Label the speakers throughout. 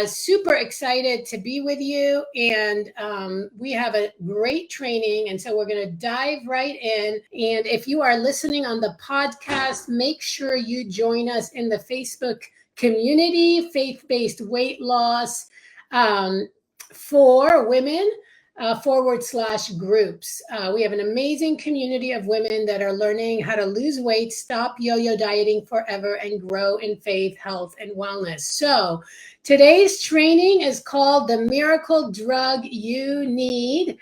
Speaker 1: Super excited to be with you. And we have a great training. And so we're going to dive right in. And if you are listening on the podcast, make sure you join us in the Facebook community, Faith-Based Weight Loss for Women. /groups. We have an amazing community of women that are learning how to lose weight, stop yo-yo dieting forever, and grow in faith, health, and wellness. So today's training is called The Miracle Drug You Need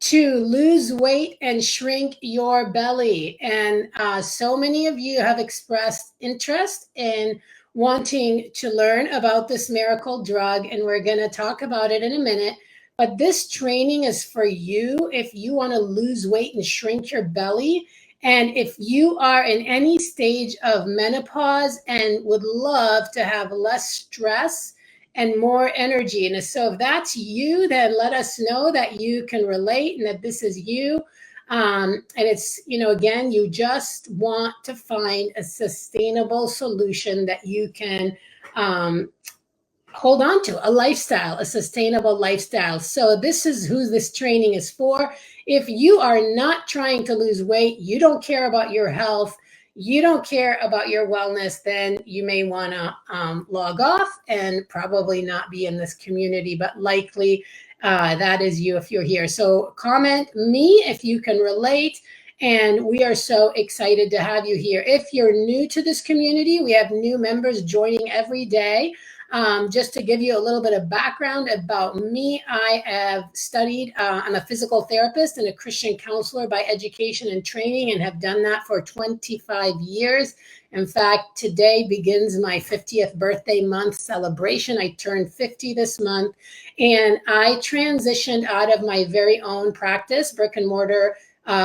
Speaker 1: to Lose Weight and Shrink Your Belly. And so many of you have expressed interest in wanting to learn about this miracle drug, and we're going to talk about it in a minute. But this training is for you if you want to lose weight and shrink your belly. And if you are in any stage of menopause and would love to have less stress and more energy. And so if that's you, then let us know that you can relate and that this is you. And it's, again, you just want to find a sustainable solution that you can hold on to, a lifestyle, a sustainable lifestyle. So this is who this training is for. If you are not trying to lose weight, you don't care about your health, you don't care about your wellness, then you may want to log off and probably not be in this community, but likely that is you if you're here. So comment me if you can relate. And we are so excited to have you here. If you're new to this community, we have new members joining every day. Just to give you a little bit of background about me, I have studied, I'm a physical therapist and a Christian counselor by education and training, and have done that for 25 years. In fact, today begins my 50th birthday month celebration. I turned 50 this month, and I transitioned out of my very own practice, brick and mortar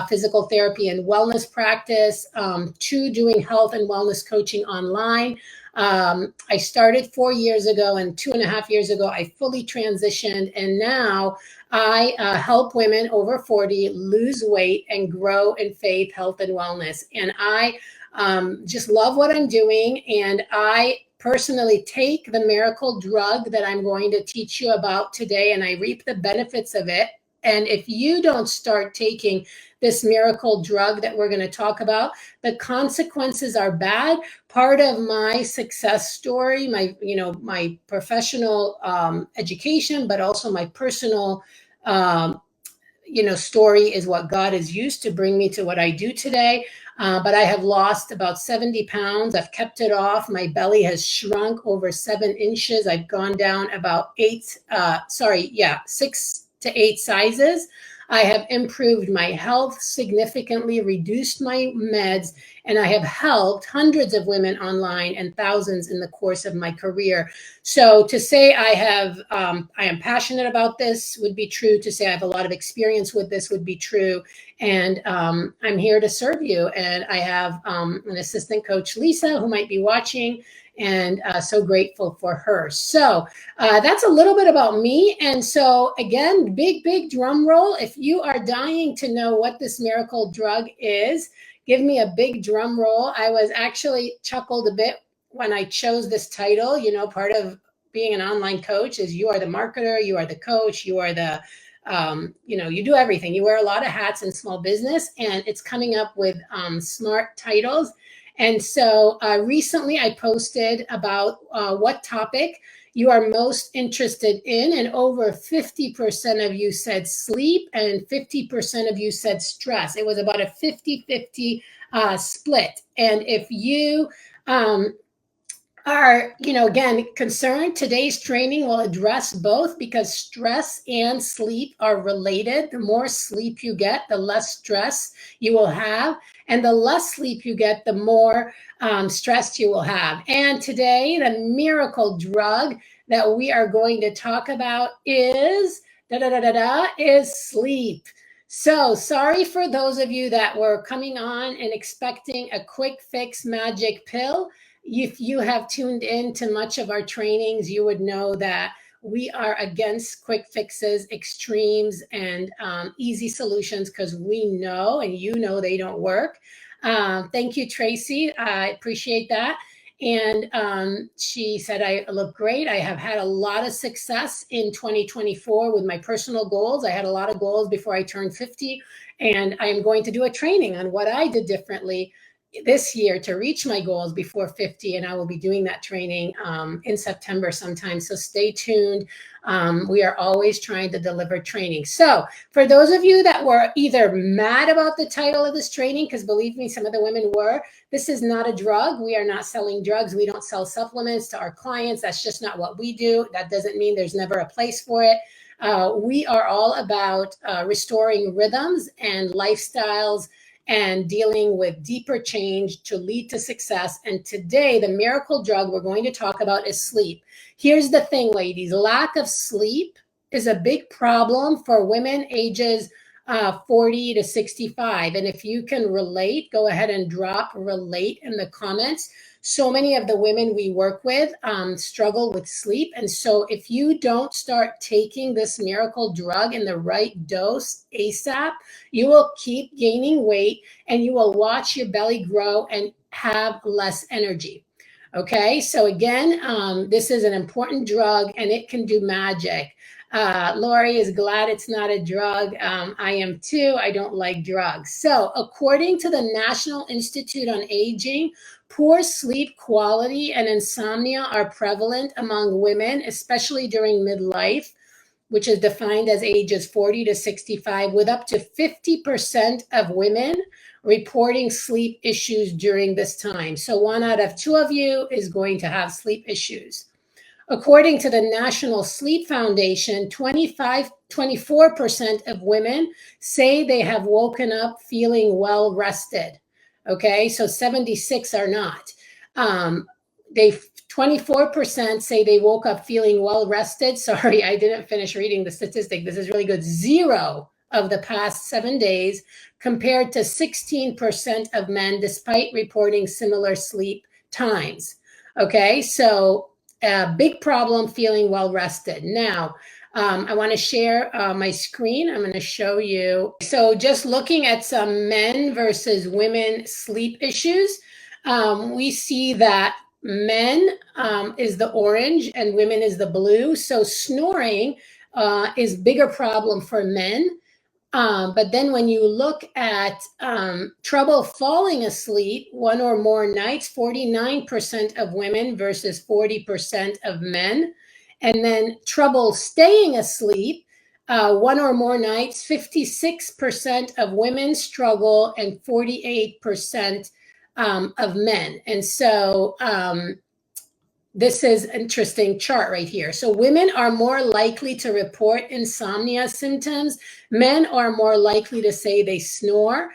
Speaker 1: physical therapy and wellness practice, to doing health and wellness coaching online. I started 4 years ago, and 2.5 years ago, I fully transitioned. And now I help women over 40 lose weight and grow in faith, health, and wellness. And I just love what I'm doing. And I personally take the miracle drug that I'm going to teach you about today, and I reap the benefits of it. And if you don't start taking this miracle drug that we're going to talk about, the consequences are bad. Part of my success story, my professional education, but also my personal story is what God has used to bring me to what I do today. But I have lost about 70 pounds. I've kept it off. My belly has shrunk over 7 inches. I've gone down about 6 to 8 sizes. I have improved my health significantly, reduced my meds, and I have helped hundreds of women online and thousands in the course of my career. So to say I am passionate about this would be true. To say I have a lot of experience with this would be true. And I'm here to serve you. And I have an assistant coach, Lisa, who might be watching, and so grateful for her. So that's a little bit about me. And so again, big drum roll. If you are dying to know what this miracle drug is, give me a big drum roll. I was actually chuckled a bit when I chose this title. Part of being an online coach is you are the marketer, you are the coach, you are the you do everything. You wear a lot of hats in small business, and it's coming up with smart titles. And so recently I posted about what topic you are most interested in, and over 50% of you said sleep and 50% of you said stress. It was about a 50-50 split. And if you are, again, concerned, today's training will address both, because stress and sleep are related. The more sleep you get, the less stress you will have. And the less sleep you get, the more stress you will have. And today, the miracle drug that we are going to talk about is sleep. So sorry for those of you that were coming on and expecting a quick fix magic pill. If you have tuned in to much of our trainings, you would know that we are against quick fixes, extremes, and easy solutions, because we know, and they don't work. Thank you, Tracy. I appreciate that. And she said, I look great. I have had a lot of success in 2024 with my personal goals. I had a lot of goals before I turned 50, and I am going to do a training on what I did differently this year to reach my goals before 50. And I will be doing that training in September sometime. So stay tuned. We are always trying to deliver training. So for those of you that were either mad about the title of this training, because believe me, some of the women were, this is not a drug. We are not selling drugs. We don't sell supplements to our clients. That's just not what we do. That doesn't mean there's never a place for it. We are all about restoring rhythms and lifestyles and dealing with deeper change to lead to success. And today, the miracle drug we're going to talk about is sleep. Here's the thing, ladies. Lack of sleep is a big problem for women ages 40 to 65. And if you can relate, go ahead and drop relate in the comments. So many of the women we work with struggle with sleep. And so if you don't start taking this miracle drug in the right dose ASAP, you will keep gaining weight and you will watch your belly grow and have less energy. Okay, so again, this is an important drug and it can do magic. Lori is glad it's not a drug. I am too. I don't like drugs. So according to the National Institute on Aging, poor sleep quality and insomnia are prevalent among women, especially during midlife, which is defined as ages 40 to 65, with up to 50% of women reporting sleep issues during this time. So 1 out of 2 of you is going to have sleep issues. According to the National Sleep Foundation, 24% of women say they have woken up feeling well rested. Okay, so 76 are not. 24% say they woke up feeling well rested. Sorry, I didn't finish reading the statistic. This is really good. 0 of the past 7 days, compared to 16% of men, despite reporting similar sleep times. Okay, so a big problem feeling well rested. Now, I want to share my screen. I'm going to show you. So just looking at some men versus women sleep issues, we see that men is the orange and women is the blue. So snoring is bigger problem for men. But then when you look at trouble falling asleep 1 or more nights, 49% of women versus 40% of men. And then trouble staying asleep 1 or more nights, 56% of women struggle and 48% of men. And so this is an interesting chart right here. So women are more likely to report insomnia symptoms. Men are more likely to say they snore.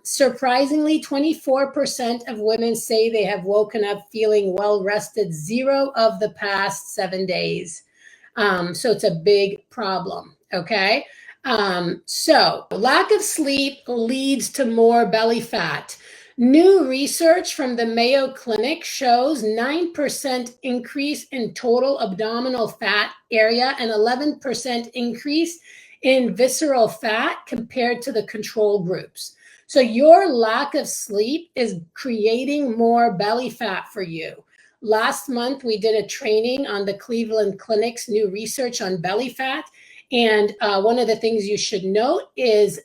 Speaker 1: Surprisingly, 24% of women say they have woken up feeling well rested 0 of the past 7 days. So it's a big problem, okay? So lack of sleep leads to more belly fat. New research from the Mayo Clinic shows 9% increase in total abdominal fat area and 11% increase in visceral fat compared to the control groups. So your lack of sleep is creating more belly fat for you. Last month, we did a training on the Cleveland Clinic's new research on belly fat. And one of the things you should note is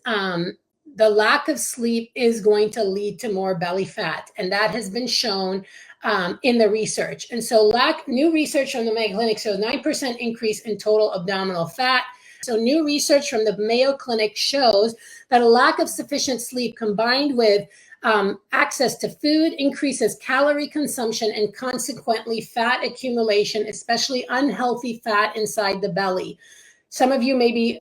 Speaker 1: the lack of sleep is going to lead to more belly fat. And that has been shown in the research. And so new research from the Mayo Clinic shows 9% increase in total abdominal fat. So new research from the Mayo Clinic shows that a lack of sufficient sleep combined with access to food increases calorie consumption and consequently fat accumulation, especially unhealthy fat inside the belly. Some of you may be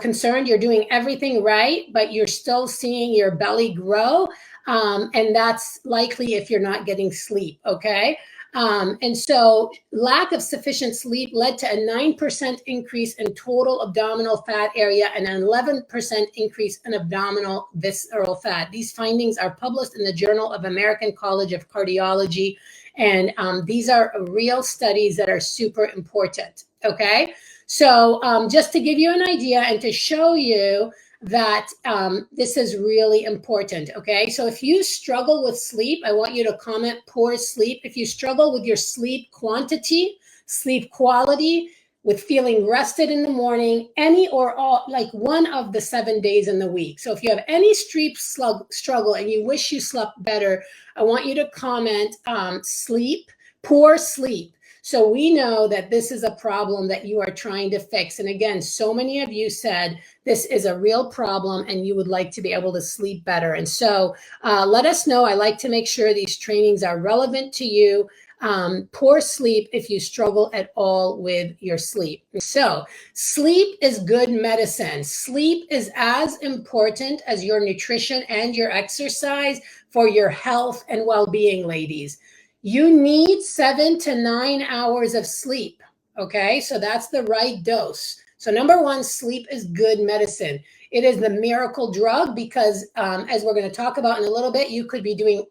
Speaker 1: concerned you're doing everything right, but you're still seeing your belly grow. And that's likely if you're not getting sleep, okay? And so lack of sufficient sleep led to a 9% increase in total abdominal fat area and an 11% increase in abdominal visceral fat. These findings are published in the Journal of American College of Cardiology. And these are real studies that are super important, okay? So just to give you an idea and to show you that this is really important. Okay, so if you struggle with sleep, I want you to comment poor sleep. If you struggle with your sleep quantity, sleep quality, with feeling rested in the morning, any or all, like one of the 7 days in the week. So if you have any sleep struggle and you wish you slept better, I want you to comment sleep, poor sleep. So we know that this is a problem that you are trying to fix. And again, so many of you said this is a real problem and you would like to be able to sleep better. And so let us know. I like to make sure these trainings are relevant to you. Poor sleep if you struggle at all with your sleep. So sleep is good medicine. Sleep is as important as your nutrition and your exercise for your health and well-being, ladies. You need 7 to 9 hours of sleep. Okay, so that's the right dose. So number one, sleep is good medicine. It is the miracle drug because as we're going to talk about in a little bit, you could be doing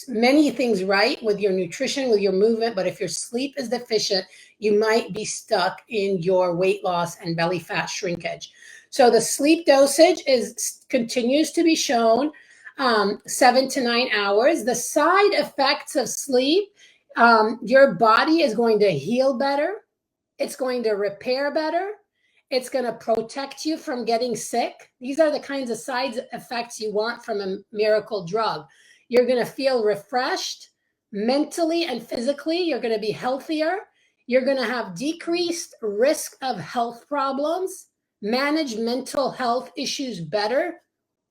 Speaker 1: many things right with your nutrition, with your movement, but if your sleep is deficient, you might be stuck in your weight loss and belly fat shrinkage. So the sleep dosage continues to be shown 7 to 9 hours. The side effects of sleep, your body is going to heal better. It's going to repair better. It's going to protect you from getting sick. These are the kinds of side effects you want from a miracle drug. You're going to feel refreshed mentally and physically. You're going to be healthier. You're going to have decreased risk of health problems. Manage mental health issues better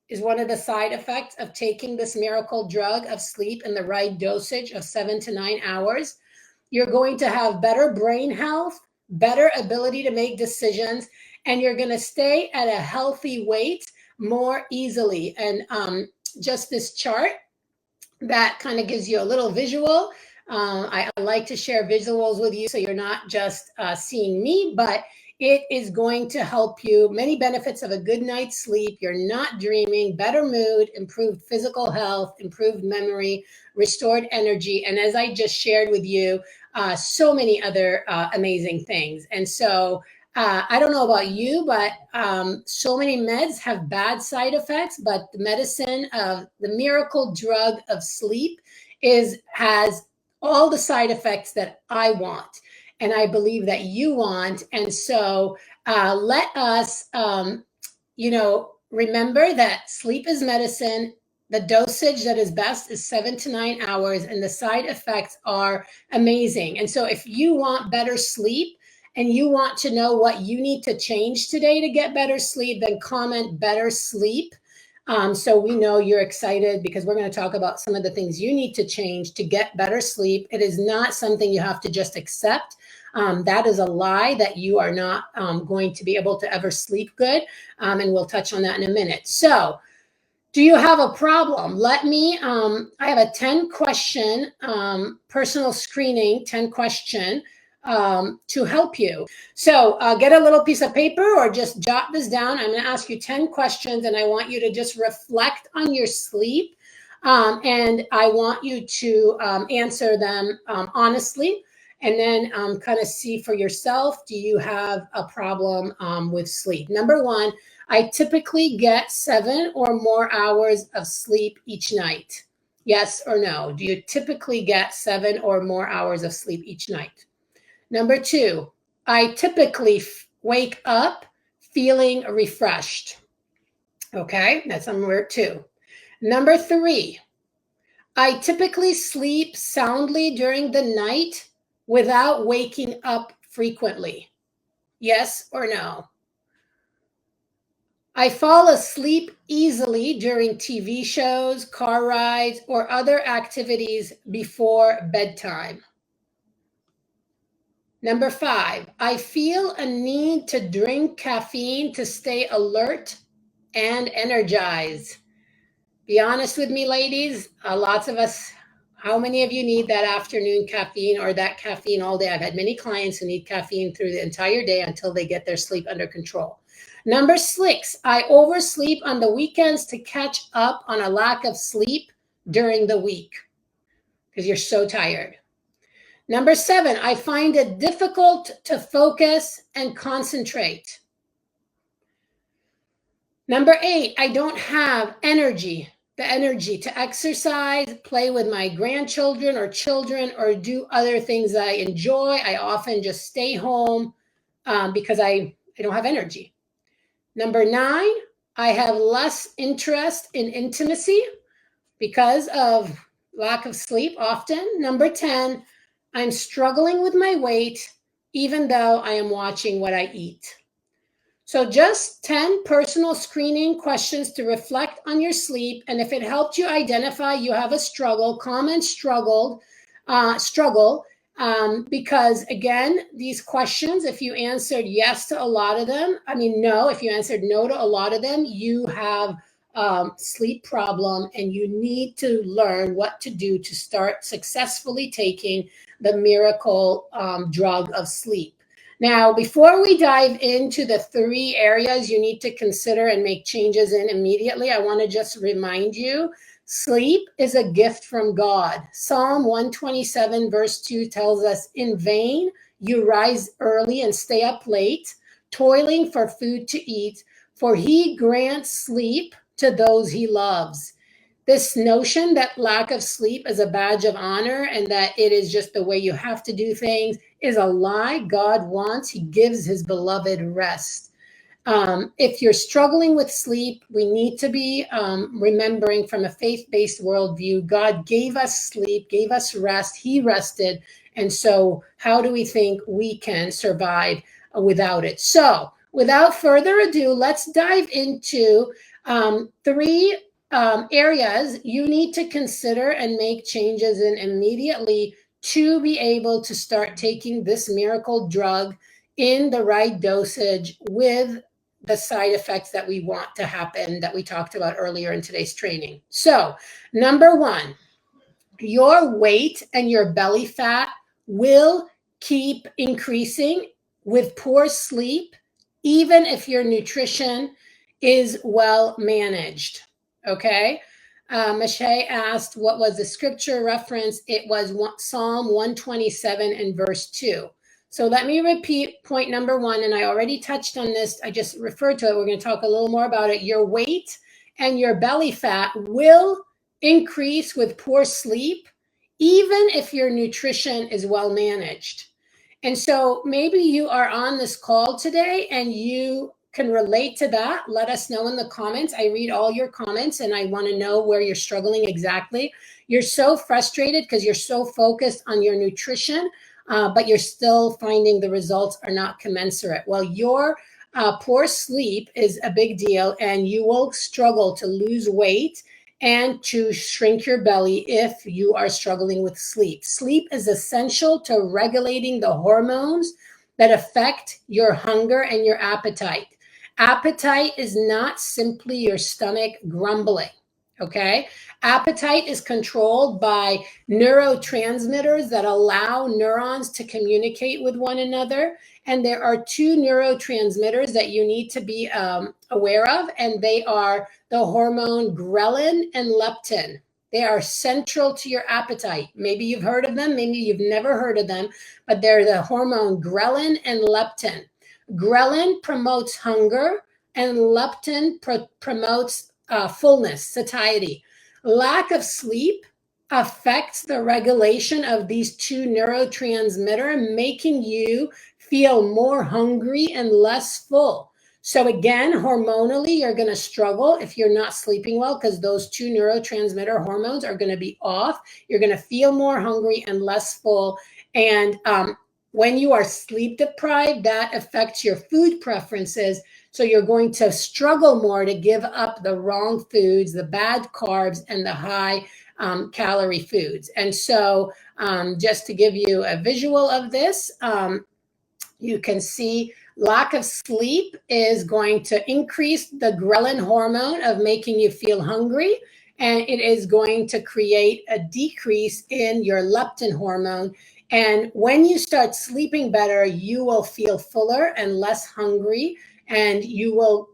Speaker 1: is one of the side effects of taking this miracle drug of sleep in the right dosage of 7 to 9 hours. You're going to have better brain health, better ability to make decisions, and you're going to stay at a healthy weight more easily. And just this chart that kind of gives you a little visual. I like to share visuals with you so you're not just seeing me, but it is going to help you. Many benefits of a good night's sleep. You're not dreaming, better mood, improved physical health, improved memory, restored energy. And as I just shared with you, so many other amazing things. And so I don't know about you, but so many meds have bad side effects, but the medicine of the miracle drug of sleep has all the side effects that I want. And I believe that you want. And so let us, remember that sleep is medicine. The dosage that is best is 7 to 9 hours, and the side effects are amazing. And so if you want better sleep, and you want to know what you need to change today to get better sleep, then comment better sleep. So we know you're excited because we're going to talk about some of the things you need to change to get better sleep. It is not something you have to just accept. That is a lie that you are not going to be able to ever sleep good. And we'll touch on that in a minute. So do you have a problem? Let me, I have a 10 question personal screening, 10 question to help you. So get a little piece of paper or just jot this down. I'm going to ask you 10 questions and I want you to just reflect on your sleep. And I want you to answer them honestly and then kind of see for yourself, do you have a problem with sleep? Number one, I typically get 7 or more hours of sleep each night. Yes or no? Do you typically get 7 or more hours of sleep each night? Number 2, I typically wake up feeling refreshed. Okay, that's number 2. Number 3, I typically sleep soundly during the night without waking up frequently. Yes or no? I fall asleep easily during TV shows, car rides, or other activities before bedtime. Number 5, I feel a need to drink caffeine to stay alert and energized. Be honest with me, ladies. Lots of us, how many of you need that afternoon caffeine or that caffeine all day? I've had many clients who need caffeine through the entire day until they get their sleep under control. Number 6, I oversleep on the weekends to catch up on a lack of sleep during the week because you're so tired. Number 7, I find it difficult to focus and concentrate. Number 8, I don't have the energy to exercise, play with my grandchildren or children, or do other things that I enjoy. I often just stay home because I don't have energy. Number 9, I have less interest in intimacy because of lack of sleep often. Number 10, I'm struggling with my weight even though I am watching what I eat. So just 10 personal screening questions to reflect on your sleep. And if it helped you identify you have a struggle, comment struggle, because again, these questions, if you answered yes to a lot of them, no, if you answered no to a lot of them, you have sleep problem and you need to learn what to do to start successfully taking the miracle drug of sleep. Now, before we dive into the 3 areas you need to consider and make changes in immediately, I want to just remind you, sleep is a gift from God. Psalm 127 verse 2 tells us, in vain you rise early and stay up late, toiling for food to eat, for he grants sleep to those he loves. This notion that lack of sleep is a badge of honor and that it is just the way you have to do things is a lie. God wants, he gives his beloved rest. If you're struggling with sleep, we need to be remembering from a faith-based worldview, God gave us sleep, gave us rest, he rested. And so how do we think we can survive without it? So without further ado, let's dive into 3 areas you need to consider and make changes in immediately to be able to start taking this miracle drug in the right dosage with the side effects that we want to happen that we talked about earlier in today's training. So, number 1, your weight and your belly fat will keep increasing with poor sleep, even if your nutrition is well managed. Okay. Mache asked, what was the scripture reference? It was Psalm 127 and verse 2. So let me repeat point number 1, and I already touched on this. I just referred to it. We're going to talk a little more about it. Your weight and your belly fat will increase with poor sleep, even if your nutrition is well managed. And so maybe you are on this call today and you can relate to that. Let us know in the comments. I read all your comments and I want to know where you're struggling exactly. You're so frustrated because you're so focused on your nutrition, but you're still finding the results are not commensurate. Well, your poor sleep is a big deal and you will struggle to lose weight and to shrink your belly if you are struggling with sleep. Sleep is essential to regulating the hormones that affect your hunger and your appetite. Appetite is not simply your stomach grumbling, okay? Appetite is controlled by neurotransmitters that allow neurons to communicate with one another. And there are 2 neurotransmitters that you need to be aware of, and they are the hormone ghrelin and leptin. They are central to your appetite. Maybe you've heard of them, maybe you've never heard of them, but they're the hormone ghrelin and leptin. Ghrelin promotes hunger and leptin promotes fullness, satiety. Lack of sleep affects the regulation of these 2 neurotransmitters, making you feel more hungry and less full. So again, hormonally, you're going to struggle if you're not sleeping well because those 2 neurotransmitter hormones are going to be off. You're going to feel more hungry and less full. And when you are sleep deprived, that affects your food preferences. So you're going to struggle more to give up the wrong foods, the bad carbs, and the high calorie foods. And so just to give you a visual of this, you can see lack of sleep is going to increase the ghrelin hormone of making you feel hungry. And it is going to create a decrease in your leptin hormone. And when you start sleeping better, you will feel fuller and less hungry, and you will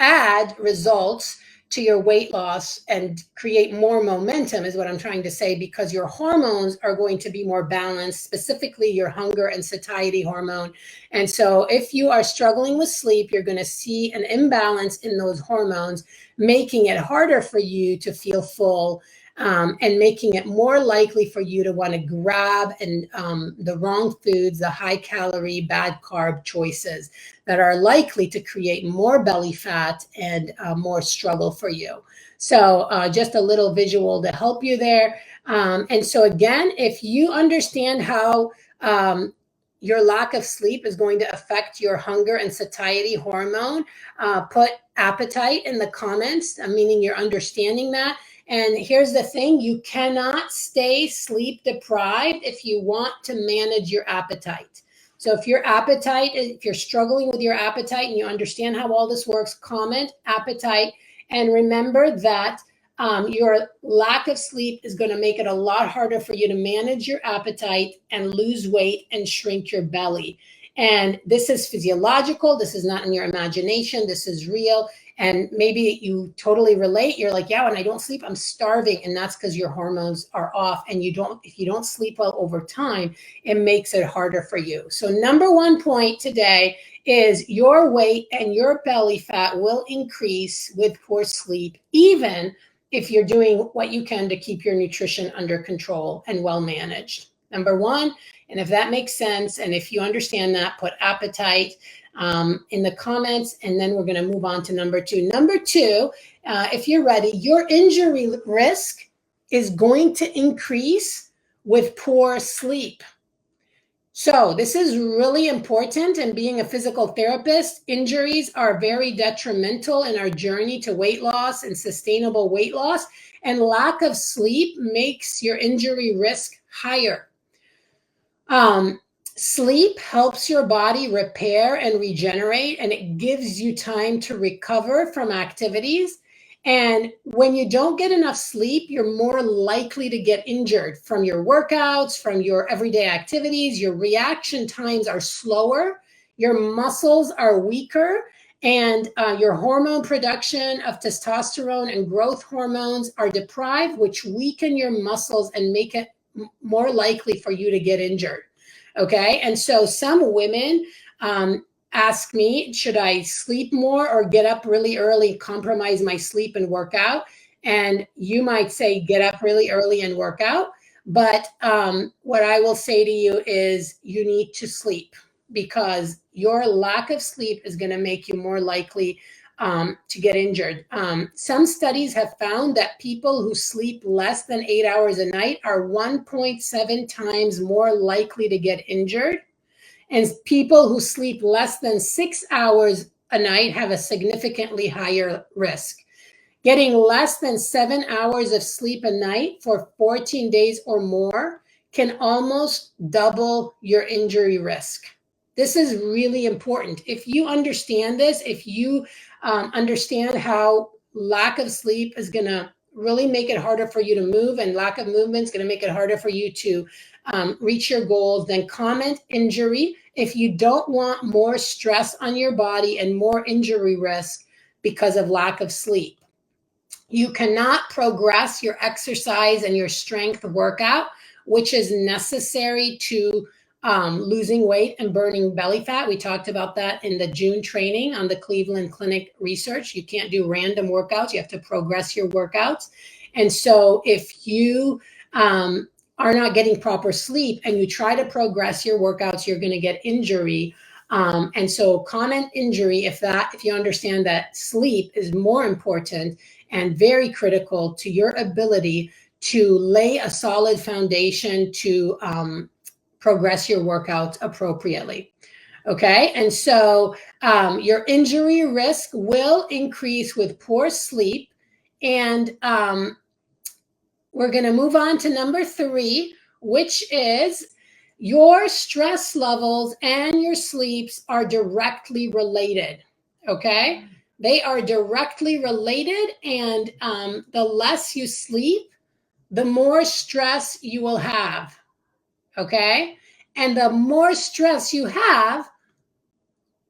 Speaker 1: add results to your weight loss and create more momentum is what I'm trying to say, because your hormones are going to be more balanced, specifically your hunger and satiety hormone. And so if you are struggling with sleep, you're going to see an imbalance in those hormones, making it harder for you to feel full, and making it more likely for you to want to grab the wrong foods, the high calorie, bad carb choices that are likely to create more belly fat and more struggle for you. So just a little visual to help you there. And so again, if you understand how your lack of sleep is going to affect your hunger and satiety hormone, put appetite in the comments, meaning you're understanding that. And here's the thing, you cannot stay sleep deprived if you want to manage your appetite. So if you're struggling with your appetite and you understand how all this works, comment appetite. And remember that your lack of sleep is going to make it a lot harder for you to manage your appetite and lose weight and shrink your belly. And this is physiological. This is not in your imagination. This is real. And maybe you totally relate. You're like, yeah, when I don't sleep, I'm starving. And that's because your hormones are off. And if you don't sleep well over time, it makes it harder for you. So number one point today is your weight and your belly fat will increase with poor sleep, even if you're doing what you can to keep your nutrition under control and well managed. Number one, and if that makes sense, and if you understand that, put appetite in the comments, and then we're going to move on to number two. Number two, if you're ready, your injury risk is going to increase with poor sleep. So this is really important. And being a physical therapist, injuries are very detrimental in our journey to weight loss and sustainable weight loss. And lack of sleep makes your injury risk higher. Sleep helps your body repair and regenerate, and it gives you time to recover from activities. And when you don't get enough sleep, you're more likely to get injured from your workouts, from your everyday activities. Your reaction times are slower, your muscles are weaker, and your hormone production of testosterone and growth hormones are deprived, which weaken your muscles and make it more likely for you to get injured. Okay. And so some women ask me, should I sleep more or get up really early, compromise my sleep and work out? And you might say, get up really early and work out. But what I will say to you is you need to sleep, because your lack of sleep is going to make you more likely to get injured. Some studies have found that people who sleep less than 8 hours a night are 1.7 times more likely to get injured. And people who sleep less than 6 hours a night have a significantly higher risk. Getting less than 7 hours of sleep a night for 14 days or more can almost double your injury risk. This is really important. If you understand this, if you understand how lack of sleep is going to really make it harder for you to move, and lack of movement is going to make it harder for you to reach your goals, then comment injury. If you don't want more stress on your body and more injury risk because of lack of sleep. You cannot progress your exercise and your strength workout, which is necessary to losing weight and burning belly fat. We talked about that in the June training on the Cleveland Clinic research. You can't do random workouts. You have to progress your workouts. And so if you are not getting proper sleep and you try to progress your workouts, you're going to get injury. And so comment injury if you understand that sleep is more important and very critical to your ability to lay a solid foundation to progress your workouts appropriately. Okay, and so your injury risk will increase with poor sleep. And we're going to move on to number 3, which is your stress levels and your sleeps are directly related. Okay, they are directly related, and the less you sleep, the more stress you will have. Okay, and the more stress you have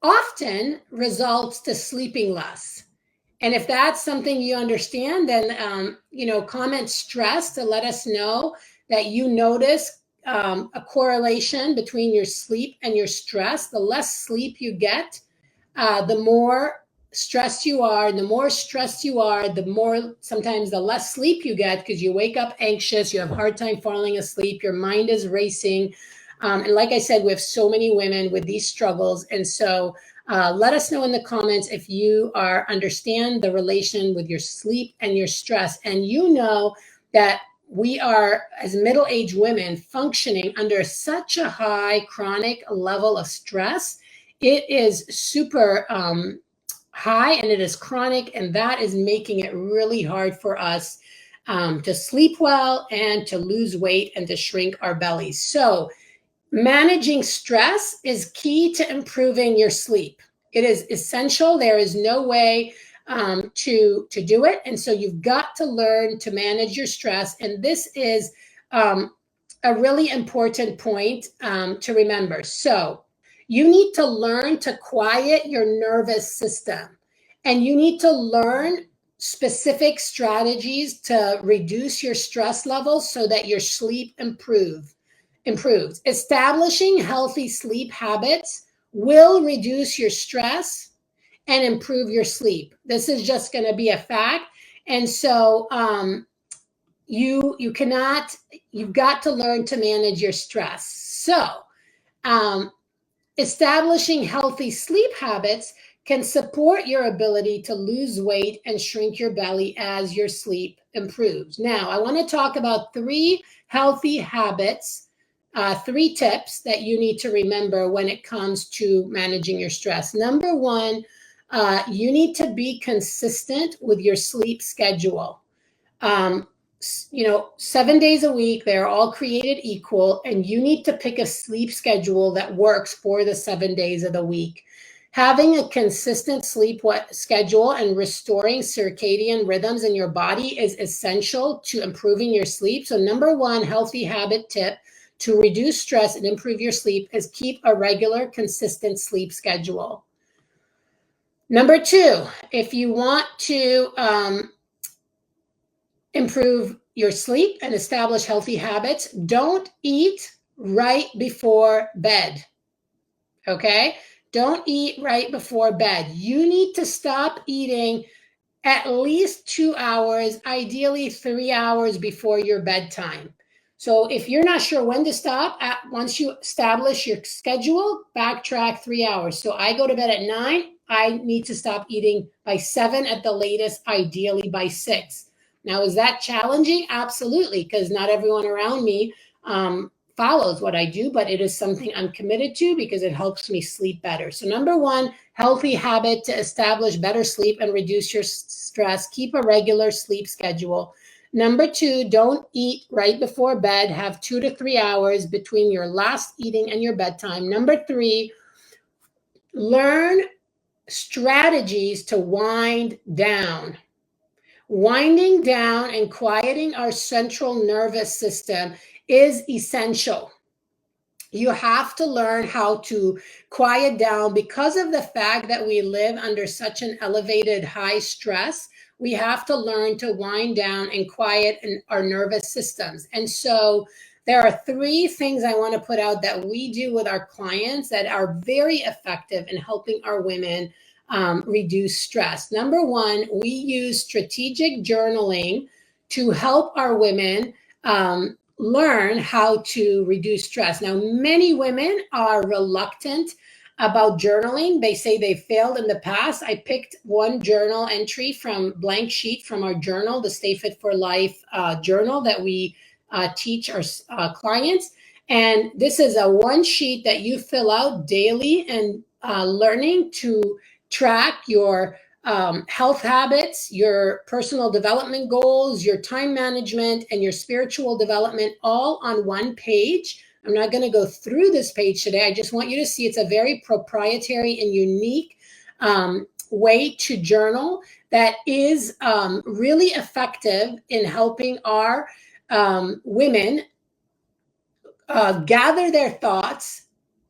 Speaker 1: often results to sleeping less. And if that's something you understand, then, comment stress to let us know that you notice a correlation between your sleep and your stress. The less sleep you get, the more stressed you are. The more stressed you are, the more sometimes the less sleep you get, because you wake up anxious, you have a hard time falling asleep, your mind is racing. And like I said, we have so many women with these struggles. And so let us know in the comments if you understand the relation with your sleep and your stress. And that we are, as middle-aged women, functioning under such a high chronic level of stress. It is super high, and it is chronic, and that is making it really hard for us to sleep well and to lose weight and to shrink our bellies. So managing stress is key to improving your sleep. It is essential. There is no way to do it. And so you've got to learn to manage your stress. And this is a really important point to remember. So you need to learn to quiet your nervous system, and you need to learn specific strategies to reduce your stress levels so that your sleep improves. Establishing healthy sleep habits will reduce your stress and improve your sleep. This is just going to be a fact. And so you've got to learn to manage your stress. So establishing healthy sleep habits can support your ability to lose weight and shrink your belly as your sleep improves. Now, I want to talk about 3 healthy habits, 3 tips that you need to remember when it comes to managing your stress. Number 1, you need to be consistent with your sleep schedule. 7 days a week, they're all created equal, and you need to pick a sleep schedule that works for the 7 days of the week. Having a consistent sleep schedule and restoring circadian rhythms in your body is essential to improving your sleep. So number 1 healthy habit tip to reduce stress and improve your sleep is keep a regular, consistent sleep schedule. Number 2, if you want to improve your sleep and establish healthy habits, don't eat right before bed. Okay? Don't eat right before bed. You need to stop eating at least 2 hours, ideally 3 hours before your bedtime. So if you're not sure when to stop, once you establish your schedule, backtrack 3 hours. So I go to bed at 9. I need to stop eating by 7 at the latest, ideally by 6. Now, is that challenging? Absolutely, because not everyone around me follows what I do, but it is something I'm committed to because it helps me sleep better. So number 1, healthy habit to establish better sleep and reduce your stress, keep a regular sleep schedule. Number 2, don't eat right before bed. Have 2 to 3 hours between your last eating and your bedtime. Number 3, learn strategies to wind down. Winding down and quieting our central nervous system is essential. You have to learn how to quiet down because of the fact that we live under such an elevated high stress. We have to learn to wind down and quiet our nervous systems. And so there are 3 things I want to put out that we do with our clients that are very effective in helping our women reduce stress. Number 1, we use strategic journaling to help our women learn how to reduce stress. Now, many women are reluctant about journaling. They say they failed in the past. I picked one journal entry from blank sheet from our journal, the Stay Fit for Life journal that we teach our clients. And this is a 1 sheet that you fill out daily and learning to track your health habits, your personal development goals, your time management, and your spiritual development all on 1 page. I'm not going to go through this page today. I just want you to see it's a very proprietary and unique way to journal that is really effective in helping our women gather their thoughts,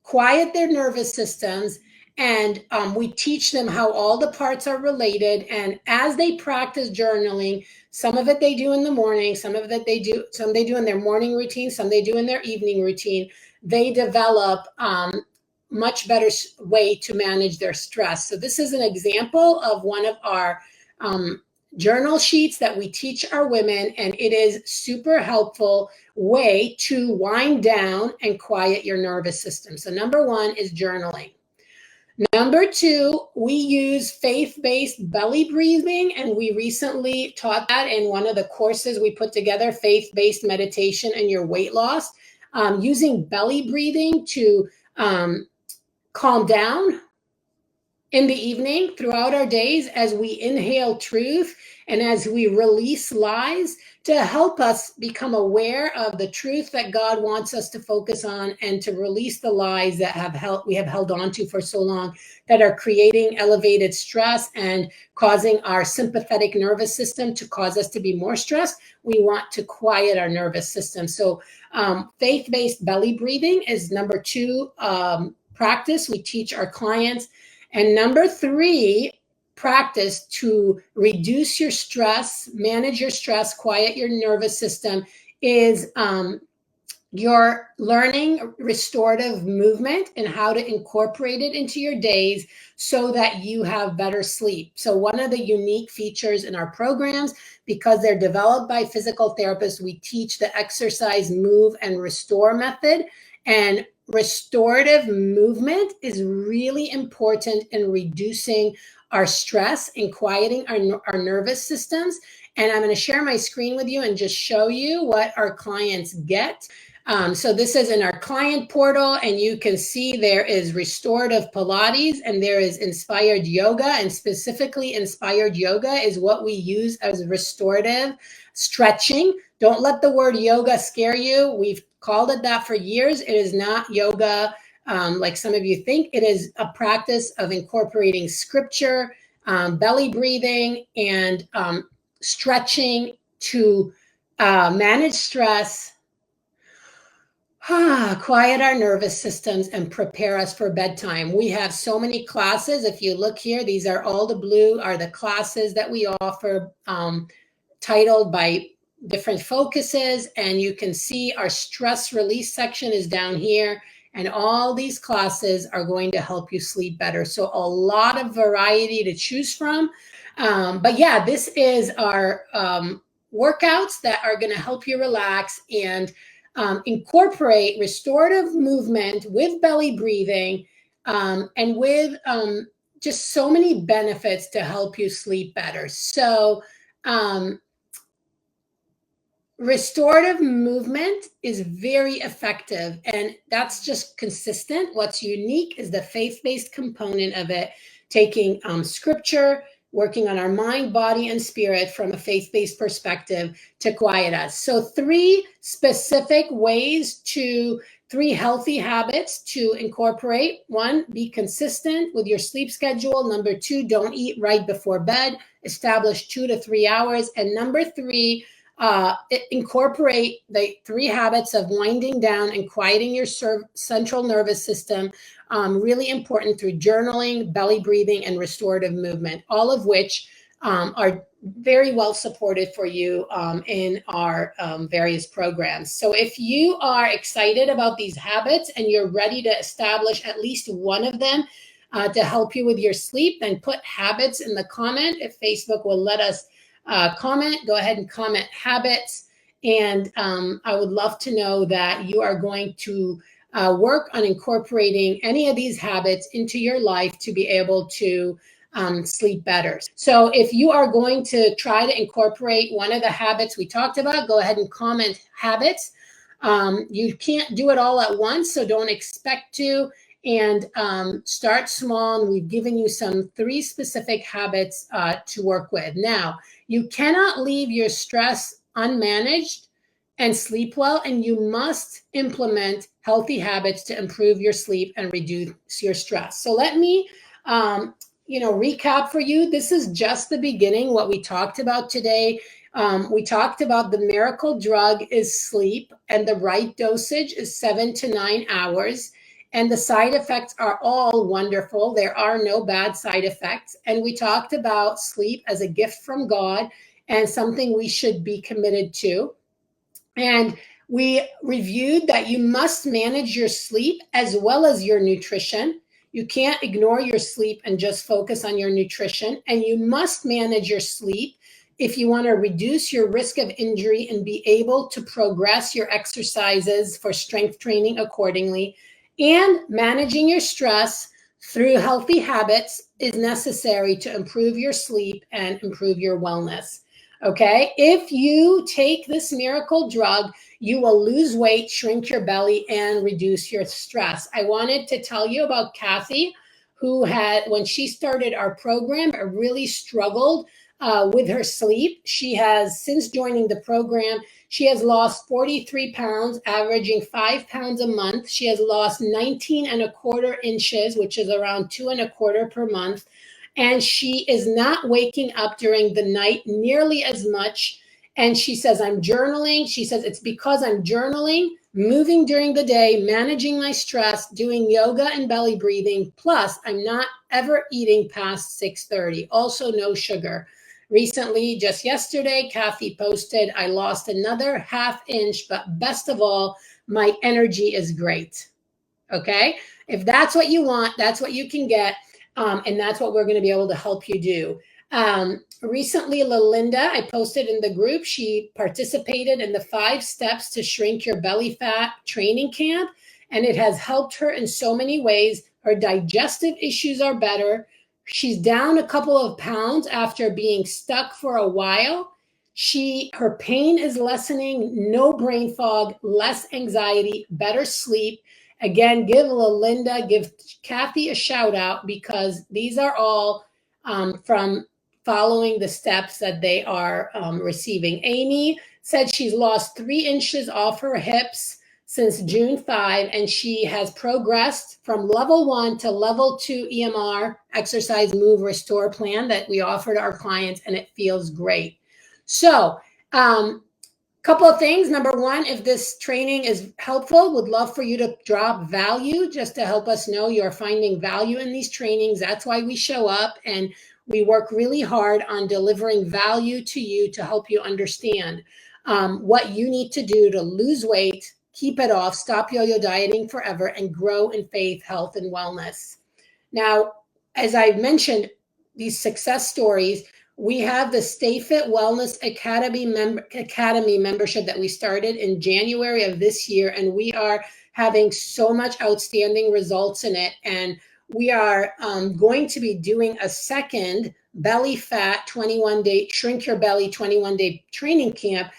Speaker 1: quiet their nervous systems, And we teach them how all the parts are related. And as they practice journaling, some of it they do in the morning, some they do in their morning routine, some they do in their evening routine. They develop much better way to manage their stress. So this is an example of one of our journal sheets that we teach our women, and it is super helpful way to wind down and quiet your nervous system. So number one is journaling. Number two, we use faith-based belly breathing, and we recently taught that in one of the courses we put together, faith-based meditation and your weight loss, using belly breathing to calm down in the evening throughout our days as we inhale truth and as we release lies, to help us become aware of the truth that God wants us to focus on, and to release the lies that we have held on to for so long, that are creating elevated stress and causing our sympathetic nervous system to cause us to be more stressed. We want to quiet our nervous system. So faith-based belly breathing is number two practice we teach our clients. And number three practice to reduce your stress, manage your stress, quiet your nervous system is you're learning restorative movement and how to incorporate it into your days so that you have better sleep. So one of the unique features in our programs, because they're developed by physical therapists, we teach the exercise, move, and restore method. And restorative movement is really important in reducing our stress and quieting our nervous systems. And I'm going to share my screen with you and just show you what our clients get. So this is in our client portal, and you can see there is restorative Pilates and there is inspired yoga, and specifically inspired yoga is what we use as restorative stretching. Don't let the word yoga scare you. We've called it that for years. It is not yoga like some of you think. It is a practice of incorporating scripture, belly breathing, and stretching to manage stress, quiet our nervous systems, and prepare us for bedtime. We have so many classes. If you look here, these are all the blue are the classes that we offer, titled by different focuses. And you can see our stress release section is down here. And all these classes are going to help you sleep better. So a lot of variety to choose from. But yeah, this is our workouts that are going to help you relax and incorporate restorative movement with belly breathing, and with just so many benefits to help you sleep better. So restorative movement is very effective, and that's just consistent. What's unique is the faith-based component of it, taking scripture, working on our mind, body, and spirit from a faith-based perspective to quiet us. So three specific ways three healthy habits to incorporate. One, be consistent with your sleep schedule. Number two, don't eat right before bed. Establish 2 to 3 hours. And number three, incorporate the three habits of winding down and quieting your central nervous system. Really important through journaling, belly breathing, and restorative movement, all of which are very well supported for you in our various programs. So if you are excited about these habits and you're ready to establish at least one of them to help you with your sleep, then put habits in the comment. If Facebook will let us comment, go ahead and comment habits. And I would love to know that you are going to work on incorporating any of these habits into your life to be able to sleep better. So if you are going to try to incorporate one of the habits we talked about, go ahead and comment habits. You can't do it all at once, so don't expect to. And start small. And we've given you three specific habits to work with. Now, you cannot leave your stress unmanaged and sleep well, and you must implement healthy habits to improve your sleep and reduce your stress. So let me recap for you. This is just the beginning, what we talked about today. We talked about the miracle drug is sleep, and the right dosage is 7 to 9 hours. And the side effects are all wonderful. There are no bad side effects. And we talked about sleep as a gift from God and something we should be committed to. And we reviewed that you must manage your sleep as well as your nutrition. You can't ignore your sleep and just focus on your nutrition. And you must manage your sleep if you want to reduce your risk of injury and be able to progress your exercises for strength training accordingly. And managing your stress through healthy habits is necessary to improve your sleep and improve your wellness. Okay, if you take this miracle drug, you will lose weight, shrink your belly, and reduce your stress. I wanted to tell you about Kathy, who had, when she started our program, really struggled with her sleep. She has, since joining the program, she has lost 43 pounds, averaging 5 pounds a month. She has lost 19 1/4 inches, which is around 2 1/4 per month. And she is not waking up during the night nearly as much. And she says, I'm journaling. She says, it's because I'm journaling, moving during the day, managing my stress, doing yoga and belly breathing. Plus, I'm not ever eating past 6:30. Also, no sugar. Recently, just yesterday, Kathy posted, I lost another 1/2 inch, but best of all, my energy is great. Okay? If that's what you want, that's what you can get. And that's what we're going to be able to help you do. Recently, Lalinda, I posted in the group, she participated in the 5 steps to shrink your belly fat training camp, and it has helped her in so many ways. Her digestive issues are better. She's down a couple of pounds after being stuck for a while. Her pain is lessening, no brain fog, less anxiety, better sleep. Again, give Lalinda, give Kathy a shout out, because these are all from following the steps that they are receiving. Amy said she's lost 3 inches off her hips since June 5, and she has progressed from level 1 to level 2 EMR, exercise, move, restore plan that we offer to our clients, and it feels great. So, couple of things. Number one, if this training is helpful, would love for you to drop value just to help us know you're finding value in these trainings. That's why we show up, and we work really hard on delivering value to you to help you understand what you need to do to lose weight, keep it off, stop yo-yo dieting forever, and grow in faith, health, and wellness. Now, as I mentioned, these success stories, we have the Stay Fit Wellness Academy membership that we started in January of this year, and we are having so much outstanding results in it. And we are going to be doing a second belly fat 21-day, shrink your belly 21-day training camp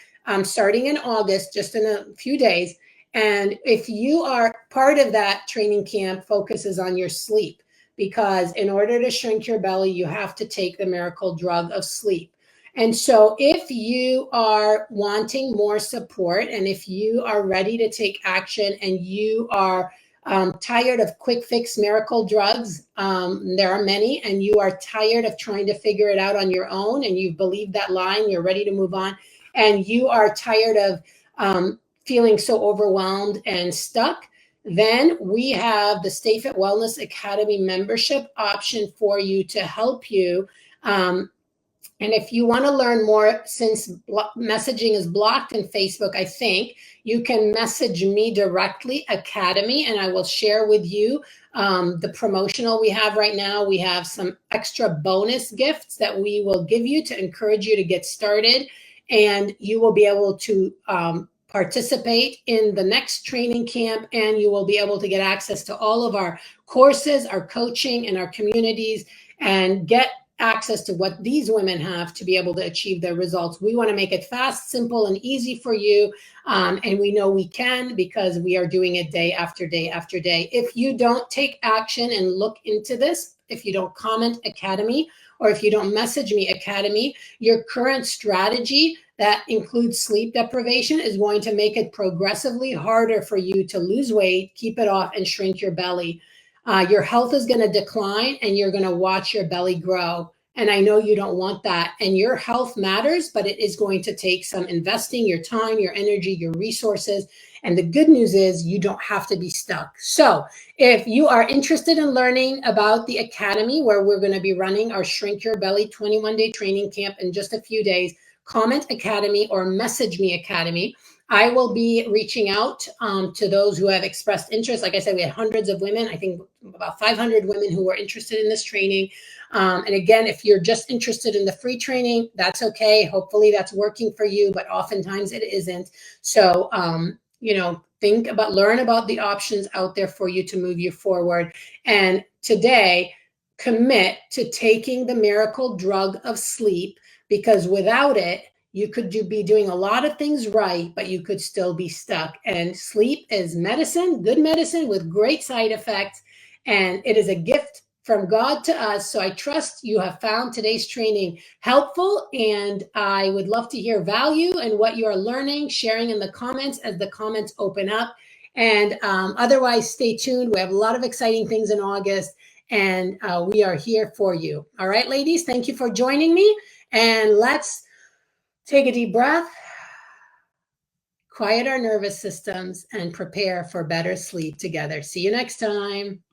Speaker 1: starting in August, just in a few days. And if you are part of that training camp, focuses on your sleep. Because in order to shrink your belly, you have to take the miracle drug of sleep. And so if you are wanting more support, and if you are ready to take action, and you are tired of quick fix miracle drugs, there are many, and you are tired of trying to figure it out on your own, and you've believed that lie and you're ready to move on, and you are tired of feeling so overwhelmed and stuck, then we have the Stay Fit Wellness Academy membership option for you to help you. And if you want to learn more, since messaging is blocked in Facebook, I think you can message me directly, Academy, and I will share with you the promotional we have right now. We have some extra bonus gifts that we will give you to encourage you to get started, and you will be able to participate in the next training camp, and you will be able to get access to all of our courses, our coaching, and our communities, and get access to what these women have to be able to achieve their results. We want to make it fast, simple, and easy for you. And we know we can, because we are doing it day after day after day. If you don't take action and look into this, if you don't comment Academy, or if you don't message me Academy, your current strategy that includes sleep deprivation is going to make it progressively harder for you to lose weight, keep it off, and shrink your belly. Your health is going to decline, and you're going to watch your belly grow. And I know you don't want that. And your health matters, but it is going to take some investing, your time, your energy, your resources. And the good news is you don't have to be stuck. So if you are interested in learning about the Academy, where we're going to be running our Shrink Your Belly 21-day training camp in just a few days, comment Academy or message me Academy. I will be reaching out to those who have expressed interest. Like I said, we had hundreds of women, I think about 500 women who were interested in this training. And again, if you're just interested in the free training, that's okay. Hopefully that's working for you, but oftentimes it isn't. So, learn about the options out there for you to move you forward. And today, commit to taking the miracle drug of sleep, because without it, you could be doing a lot of things right, but you could still be stuck. And sleep is medicine, good medicine with great side effects. And it is a gift from God to us. So I trust you have found today's training helpful, and I would love to hear value and what you are learning, sharing in the comments as the comments open up. And otherwise, stay tuned. We have a lot of exciting things in August, and we are here for you. All right, ladies, thank you for joining me. And let's take a deep breath, quiet our nervous systems, and prepare for better sleep together. See you next time.